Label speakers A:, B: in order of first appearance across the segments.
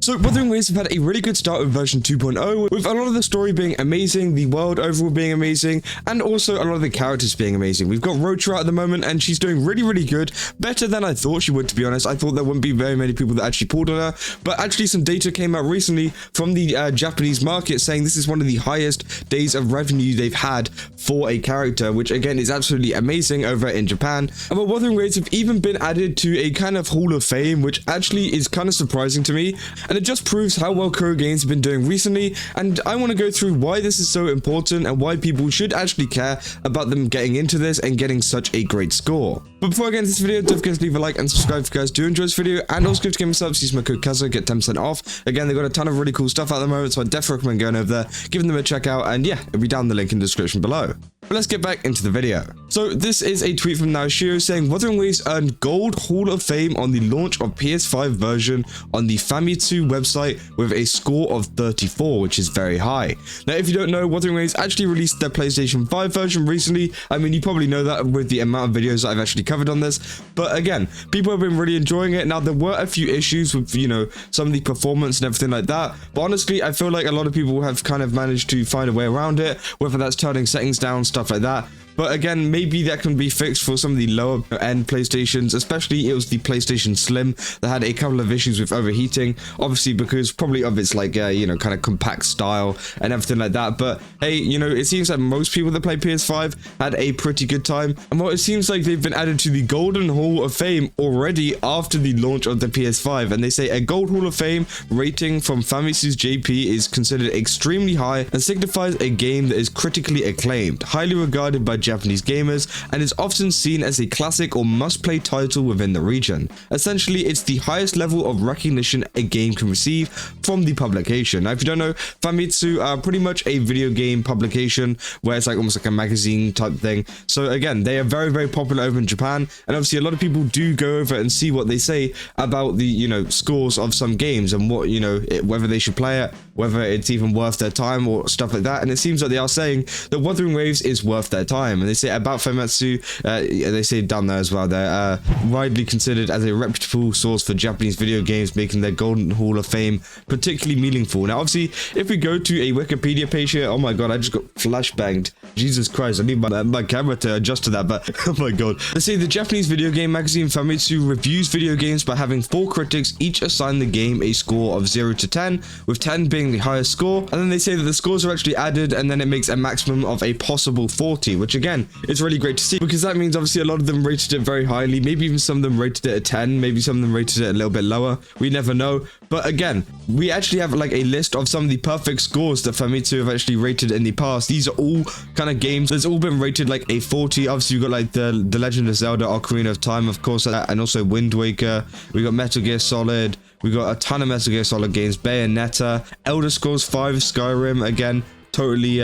A: So Wuthering Waves have had a really good start with version 2.0, with a lot of the story being amazing, the world overall being amazing, and also a lot of the characters being amazing. We've got Rocha out at the moment, and she's doing really good, better than I thought she would, to be honest. I thought there wouldn't be very many people that actually pulled on her, but actually some data came out recently from the Japanese market saying this is one of the highest days of revenue they've had for a character, which again is absolutely amazing over in Japan. And Wuthering Waves have even been added to a kind of Hall of Fame, which actually is kind of surprising to me, and it just proves how well Kuro Games have been doing recently. And I want to go through why this is so important and why people should actually care about them getting into this and getting such a great score. But before I get into this video, don't forget to leave a like and subscribe if you guys do enjoy this video, and also go to Game Subs, use my code KAZA, get 10% off. Again, they've got a ton of really cool stuff at the moment, so I definitely recommend going over there, giving them a check out, and yeah, it'll be down in the link in the description below. But let's get back into the video. So this is a tweet from Naoshiro saying Wuthering Waves earned Gold Hall of Fame on the launch of PS5 version on the Famitsu website with a score of 34, which is very high. Now, if you don't know, Wuthering Waves actually released their PlayStation 5 version recently. I mean, you probably know that with the amount of videos that I've actually covered on this. But again, people have been really enjoying it. Now, there were a few issues with, you know, some of the performance and everything like that. But honestly, I feel like a lot of people have kind of managed to find a way around it, whether that's turning settings down, stuff like that. But again, maybe that can be fixed for some of the lower end PlayStations, especially it was the PlayStation Slim that had a couple of issues with overheating, obviously because probably of its like, you know, kind of compact style and everything like that. But hey, you know, it seems like most people that play PS5 had a pretty good time. And well, it seems like they've been added to the Golden Hall of Fame already after the launch of the PS5. And they say a Gold Hall of Fame rating from Famitsu's JP is considered extremely high and signifies a game that is critically acclaimed, highly regarded by Japanese gamers, and is often seen as a classic or must-play title within the region. Essentially, it's the highest level of recognition a game can receive from the publication. Now, if you don't know, Famitsu are pretty much a video game publication where it's like almost like a magazine type thing. So again, they are very popular over in Japan, and obviously a lot of people do go over and see what they say about the, you know, scores of some games and what, you know, whether they should play it, whether it's even worth their time or stuff like that. And it seems like they are saying that Wuthering Waves is worth their time. And they say about Famitsu, they say down there as well, they're widely considered as a reputable source for Japanese video games, making their Golden Hall of Fame particularly meaningful. Now, obviously, if we go to a Wikipedia page here, oh my god, I just got flashbanged. Jesus Christ, I need my camera to adjust to that, but oh my god. They say the Japanese video game magazine Famitsu reviews video games by having 4 critics each assign the game a score of 0 to 10, with 10 being the highest score. And then they say that the scores are actually added, and then it makes a maximum of a possible 40, which again, it's really great to see, because that means obviously a lot of them rated it very highly, maybe even some of them rated it a 10, maybe some of them rated it a little bit lower, we never know. But again, we actually have like a list of some of the perfect scores that Famitsu have actually rated in the past. These are all kind of games that's all been rated like a 40. Obviously you've got like the Legend of Zelda Ocarina of Time, of course, and also Wind Waker. We got Metal Gear Solid, we got a ton of Metal Gear Solid games, Bayonetta, Elder Scrolls 5, Skyrim, again, totally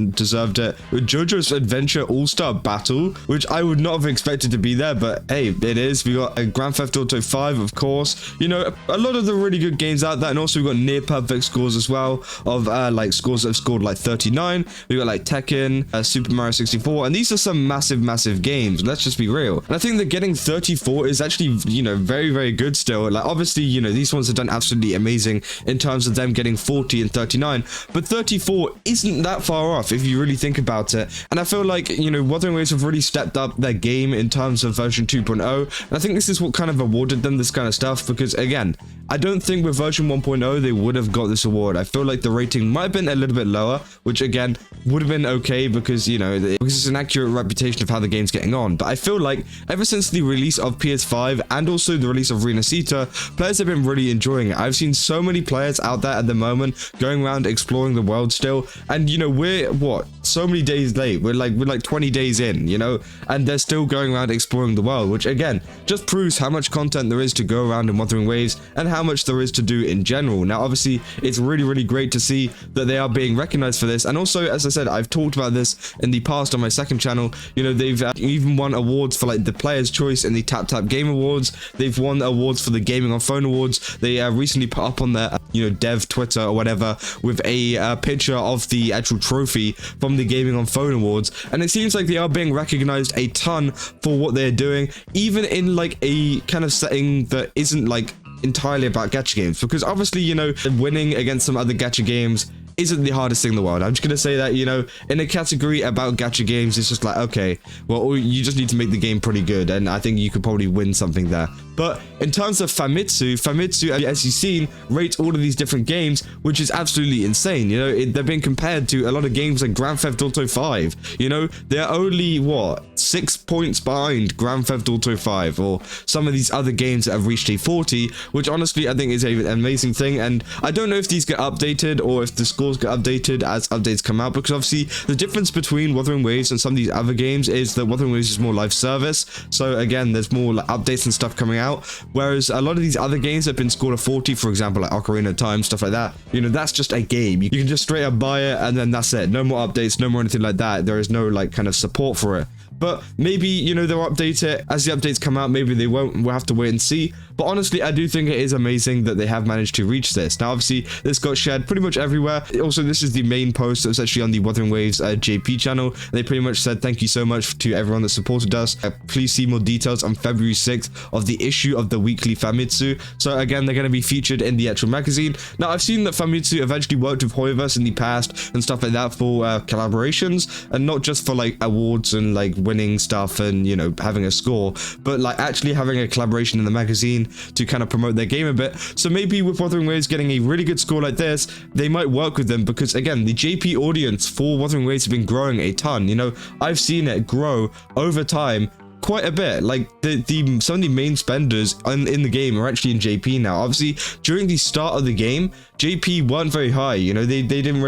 A: deserved it. With JoJo's Adventure All-Star Battle, which I would not have expected to be there, but hey, it is. We got a Grand Theft Auto 5, of course. You know, a lot of the really good games out there, and also we got near perfect scores as well of like scores that have scored like 39. We got like Tekken, Super Mario 64, and these are some massive games. Let's just be real. And I think that getting 34 is actually, you know, very good still. Like obviously, you know, these ones have done absolutely amazing in terms of them getting 40 and 39, but 34 isn't that far off if you really think about it. And I feel like, you know, Wuthering Waves have really stepped up their game in terms of version 2.0, and I think this is what kind of awarded them this kind of stuff, because again, I don't think with version 1.0 they would have got this award. I feel like the rating might have been a little bit lower, which again would have been okay because, you know, because it's an accurate reputation of how the game's getting on. But I feel like ever since the release of PS5 and also the release of rinascita, players have been really enjoying it. I've seen so many players out there at the moment going around exploring the world still, and you know, we're what, so many days late, we're like 20 days in, you know, and they're still going around exploring the world, which again just proves how much content there is to go around in Wuthering Waves and how much there is to do in general. Now obviously it's really great to see that they are being recognized for this, and also, as I said, I've talked about this in the past on my second channel, you know, they've even won awards for like the Player's Choice and the Tap Game Awards. They've won awards for the Gaming on Phone Awards. They recently put up on their, you know, dev Twitter or whatever with a picture of the actual trophy from the Gaming on Phone Awards, and it seems like they are being recognized a ton for what they're doing, even in like a kind of setting that isn't like entirely about gacha games, because obviously, you know, winning against some other gacha games isn't the hardest thing in the world. I'm just gonna say that, you know, in a category about gacha games, it's just like, okay, well, you just need to make the game pretty good, and I think you could probably win something there. But in terms of Famitsu, as you've seen, rates all of these different games, which is absolutely insane. You know, they're being compared to a lot of games like Grand Theft Auto 5. You know, they're only, what, 6 points behind Grand Theft Auto 5, or some of these other games that have reached a 40, which honestly I think is an amazing thing. And I don't know if these get updated or if the scores get updated as updates come out, because obviously the difference between Wuthering Waves and some of these other games is that Wuthering Waves is more live service. So again, there's more like updates and stuff coming out, whereas a lot of these other games have been scored a 40, for example, like Ocarina of Time, stuff like that. You know, that's just a game. You can just straight up buy it and then that's it. No more updates, no more anything like that. There is no like kind of support for it. But maybe, you know, they'll update it as the updates come out. Maybe they won't. We'll have to wait and see. But honestly, I do think it is amazing that they have managed to reach this. Now, obviously, this got shared pretty much everywhere. Also, this is the main post that was actually on the Wuthering Waves JP channel. They pretty much said, thank you so much to everyone that supported us. Please see more details on February 6th of the issue of the weekly Famitsu. So again, they're going to be featured in the actual magazine. Now, I've seen that Famitsu have actually worked with Hoyoverse in the past and stuff like that for collaborations, and not just for like awards and like winning stuff and, you know, having a score, but like actually having a collaboration in the magazine to kind of promote their game a bit. So maybe with Wuthering Waves getting a really good score like this, they might work with them, because again, the JP audience for Wuthering Waves have been growing a ton. You know, I've seen it grow over time quite a bit. Like some of the main spenders in the game are actually in JP now. Obviously, during the start of the game, JP weren't very high. You know, they weren't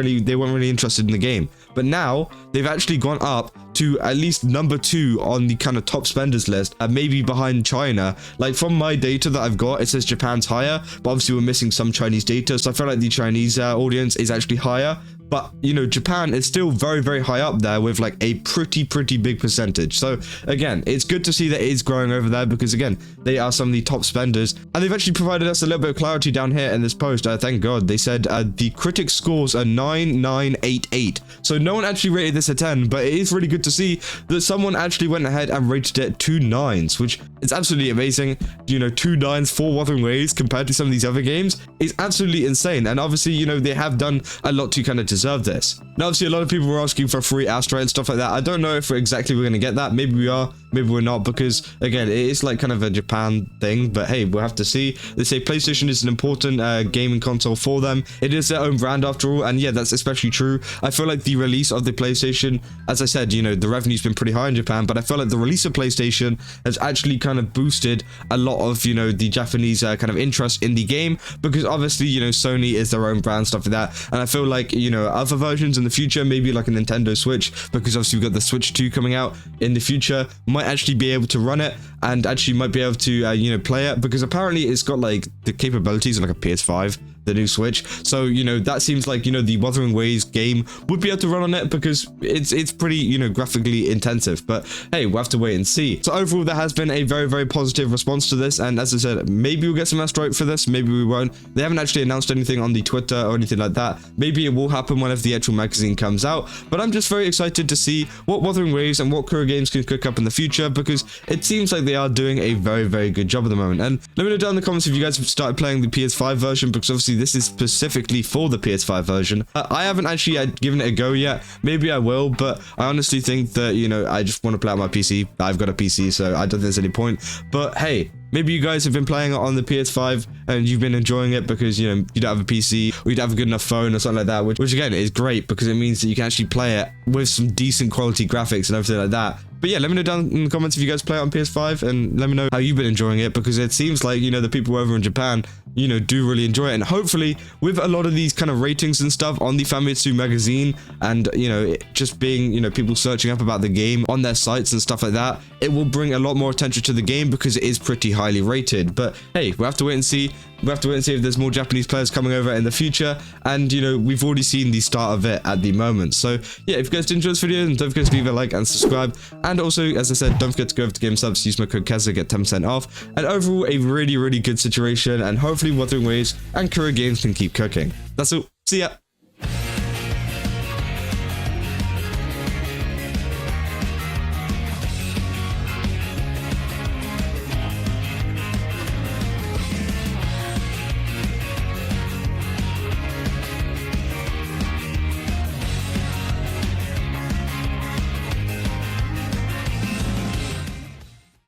A: really interested in the game. But now they've actually gone up to at least number 2 on the kind of top spenders list, and maybe behind China. Like from my data that I've got, it says Japan's higher, but obviously we're missing some Chinese data, so I feel like the Chinese audience is actually higher. But, you know, Japan is still very, very high up there with like a pretty big percentage. So again, it's good to see that it is growing over there, because again, they are some of the top spenders. And they've actually provided us a little bit of clarity down here in this post. Thank God. They said the critic scores are 9988. So no one actually rated this a 10, but it is really good to see that someone actually went ahead and rated it 2 9s, which is absolutely amazing. You know, 2 9s for Wuthering Waves compared to some of these other games is absolutely insane. And obviously, you know, they have done a lot to kind of deserve this. Now, obviously, a lot of people were asking for a free Astra and stuff like that. I don't know if we're going to get that. Maybe we are, maybe we're not, because again, it is like kind of a Japan thing, but hey, we'll have to see. They say PlayStation is an important gaming console for them. It is their own brand after all, and yeah, that's especially true. I feel like the release of the PlayStation, as I said, you know, the revenue's been pretty high in Japan, but I feel like the release of PlayStation has actually kind of boosted a lot of, you know, the Japanese kind of interest in the game, because obviously, you know, Sony is their own brand, stuff like that, and I feel like, you know, other versions in the future, maybe like a Nintendo Switch, because obviously we've got the Switch 2 coming out in the future, might actually be able to run it, and actually might be able to, you know, play it, because apparently it's got like the capabilities of like a PS5, the new Switch. So, you know, that seems like, you know, the Wuthering Waves game would be able to run on it, because it's pretty, you know, graphically intensive. But hey, we'll have to wait and see. So overall, there has been a very positive response to this, and as I said, maybe we'll get some Asteroid for this, maybe we won't. They haven't actually announced anything on the Twitter or anything like that. Maybe it will happen whenever the actual magazine comes out, but I'm just very excited to see what Wuthering Waves and what Kuro Games can cook up in the future, because it seems like they are doing a very good job at the moment. And let me know down in the comments if you guys have started playing the PS5 version, because obviously this is specifically for the PS5 version. I haven't actually given it a go yet. Maybe I will, but I honestly think that, you know, I just want to play on my PC. I've got a PC, so I don't think there's any point. But hey, maybe you guys have been playing it on the PS5 and you've been enjoying it because, you know, you don't have a PC or you don't have a good enough phone or something like that, which again is great, because it means that you can actually play it with some decent quality graphics and everything like that. But yeah, let me know down in the comments if you guys play it on PS5, and let me know how you've been enjoying it, because it seems like, you know, the people over in Japan, you know, do really enjoy it. And hopefully with a lot of these kind of ratings and stuff on the Famitsu magazine, and, you know, it just being, you know, people searching up about the game on their sites and stuff like that, it will bring a lot more attention to the game, because it is pretty highly rated. But hey, we'll have to wait and see. We'll have to wait and see if there's more Japanese players coming over in the future. And, you know, we've already seen the start of it at the moment. So yeah, if you guys did enjoy this video, then don't forget to leave a like and subscribe. And also, as I said, don't forget to go over to Game Subs, use my code Keza, get 10% off. And overall, a really good situation. And hopefully Wuthering Waves and Kuro Games can keep cooking. That's all. See ya.